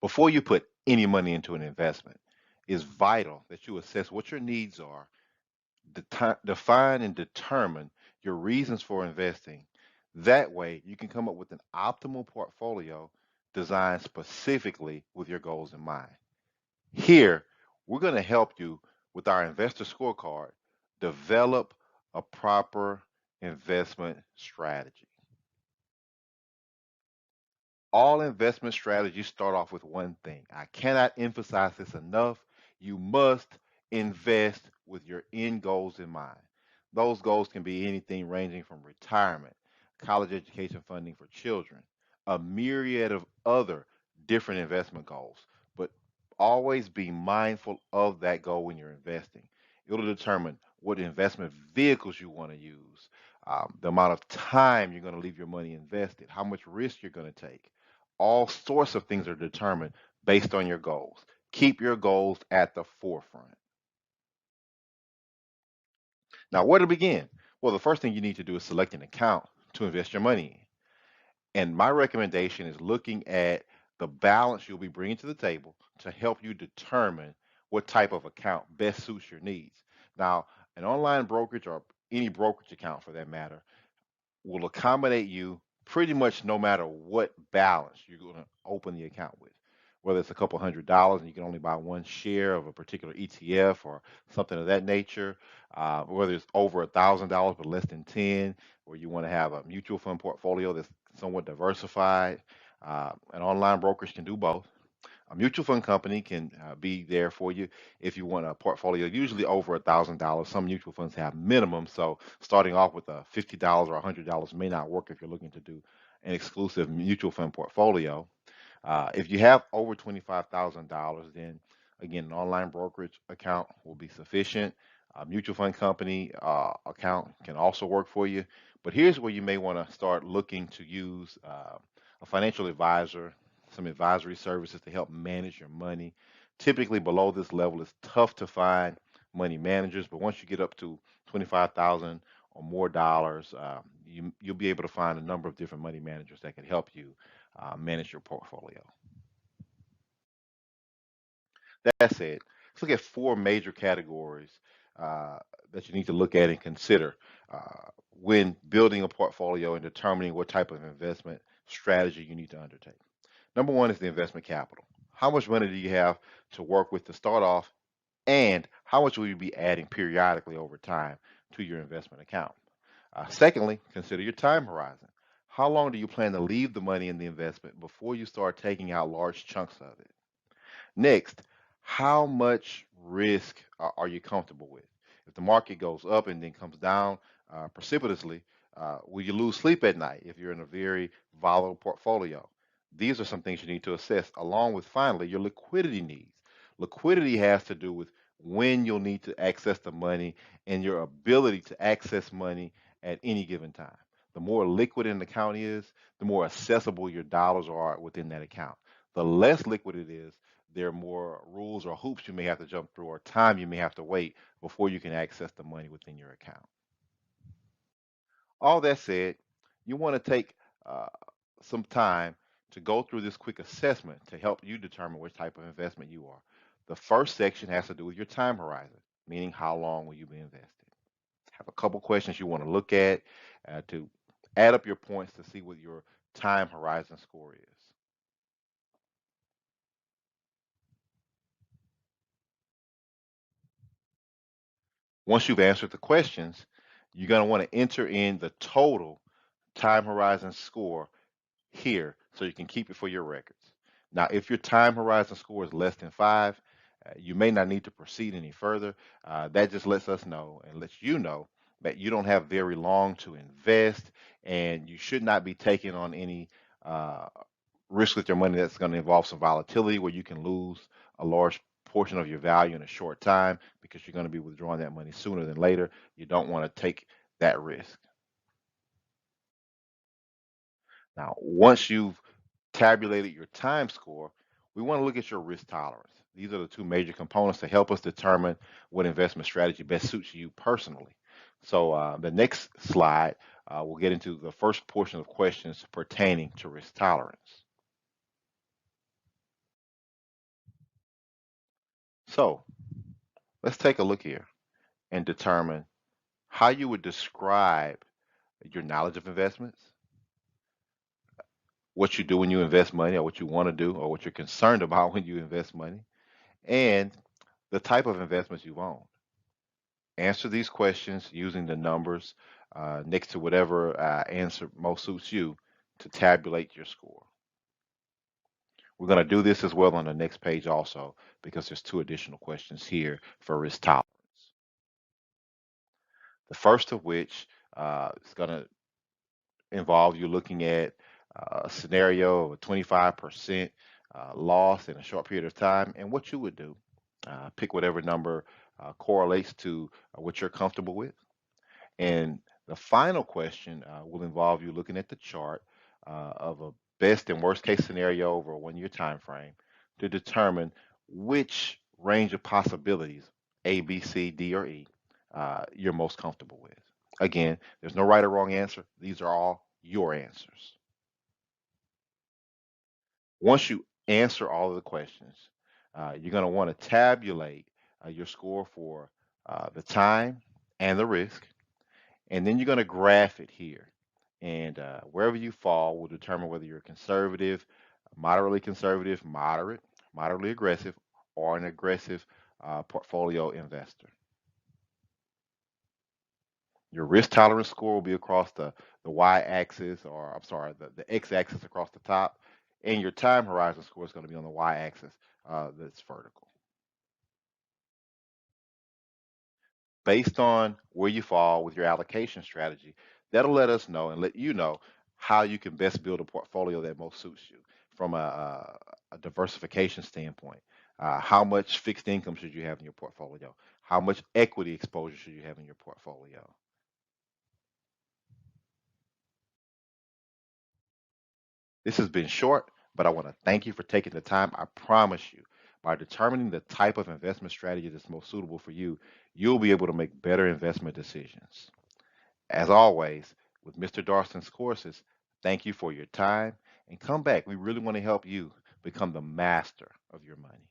Before you put any money into an investment, it's vital that you assess what your needs are, define and determine your reasons for investing. That way, you can come up with an optimal portfolio designed specifically with your goals in mind. Here, we're going to help you with our investor scorecard develop a proper investment strategy. All investment strategies start off with one thing. I cannot emphasize this enough. You must invest with your end goals in mind. Those goals can be anything ranging from retirement, college education funding for children, a myriad of other different investment goals. But always be mindful of that goal when you're investing. It'll determine what investment vehicles you want to use, the amount of time you're going to leave your money invested, how much risk you're going to take. All sorts of things are determined based on your goals. Keep your goals at the forefront. Now, where to begin? Well, the first thing you need to do is select an account to invest your money in. And my recommendation is looking at the balance you'll be bringing to the table to help you determine what type of account best suits your needs. Now, an online brokerage or any brokerage account for that matter will accommodate you pretty much no matter what balance you're going to open the account with. Whether it's a couple $100 and you can only buy one share of a particular ETF or something of that nature, whether it's over $1,000 but less than 10, or you want to have a mutual fund portfolio that's somewhat diversified. An online brokerage can do both. A mutual fund company can be there for you if you want a portfolio, usually over $1,000. Some mutual funds have minimum, so starting off with a $50 or $100 may not work if you're looking to do an exclusive mutual fund portfolio. If you have over $25,000, then again, an online brokerage account will be sufficient. A mutual fund company account can also work for you. But here's where you may want to start looking to use a financial advisor, some advisory services to help manage your money. Typically, below this level, it's tough to find money managers, but once you get up to 25,000 or more dollars, you'll be able to find a number of different money managers that can help you manage your portfolio. That said, let's look at four major categories uh, that you need to look at and consider when building a portfolio and determining what type of investment strategy you need to undertake. Number one is the investment capital. How much money do you have to work with to start off, and how much will you be adding periodically over time to your investment account? Secondly, consider your time horizon. How long do you plan to leave the money in the investment before you start taking out large chunks of it? Next, how much risk are you comfortable with? If the market goes up and then comes down precipitously, will you lose sleep at night if you're in a very volatile portfolio? These are some things you need to assess, along with finally your liquidity needs. Liquidity has to do with when you'll need to access the money and your ability to access money at any given time. The more liquid an account is, the more accessible your dollars are within that account. The less liquid it is, there are more rules or hoops you may have to jump through or time you may have to wait before you can access the money within your account. All that said, you want to take uh, some time to go through this quick assessment to help you determine which type of investment you are. The first section has to do with your time horizon, meaning how long will you be invested. Have a couple questions you want to look at to add up your points to see what your time horizon score is. Once you've answered the questions, you're going to want to enter in the total time horizon score here so you can keep it for your records. Now, if your time horizon score is less than 5, you may not need to proceed any further. That just lets us know and lets you know that you don't have very long to invest and you should not be taking on any uh, risk with your money that's going to involve some volatility where you can lose a large portion of your value in a short time because you're going to be withdrawing that money sooner than later. You don't want to take that risk. Now, once you've tabulated your time score, we want to look at your risk tolerance. These are the two major components to help us determine what investment strategy best suits you personally. So, the next slide, we'll get into the first portion of questions pertaining to risk tolerance. So let's take a look here and determine how you would describe your knowledge of investments, what you do when you invest money, or what you want to do, or what you're concerned about when you invest money, and the type of investments you've owned. Answer these questions using the numbers next to whatever answer most suits you to tabulate your score. We're going to do this as well on the next page also because there's two additional questions here for risk tolerance. The first of which is going to involve you looking at a scenario of a 25% loss in a short period of time and what you would do. Pick whatever number correlates to what you're comfortable with. And the final question will involve you looking at the chart of a best and worst case scenario over a 1 year time frame to determine which range of possibilities, A, B, C, D, or E, you're most comfortable with. Again, there's no right or wrong answer. These are all your answers. Once you answer all of the questions, you're going to want to tabulate your score for the time and the risk. And then you're going to graph it here. And wherever you fall will determine whether you're conservative, moderately aggressive, or an aggressive portfolio investor. Your risk tolerance score will be across the y-axis, or I'm sorry, the x-axis across the top. And your time horizon score is going to be on the y-axis that's vertical. Based on where you fall with your allocation strategy, that'll let us know and let you know how you can best build a portfolio that most suits you from a diversification standpoint. How much fixed income should you have in your portfolio? How much equity exposure should you have in your portfolio? This has been short, but I want to thank you for taking the time. I promise you, by determining the type of investment strategy that's most suitable for you, you'll be able to make better investment decisions. As always, with Mr. Darson's courses, thank you for your time and come back. We really want to help you become the master of your money.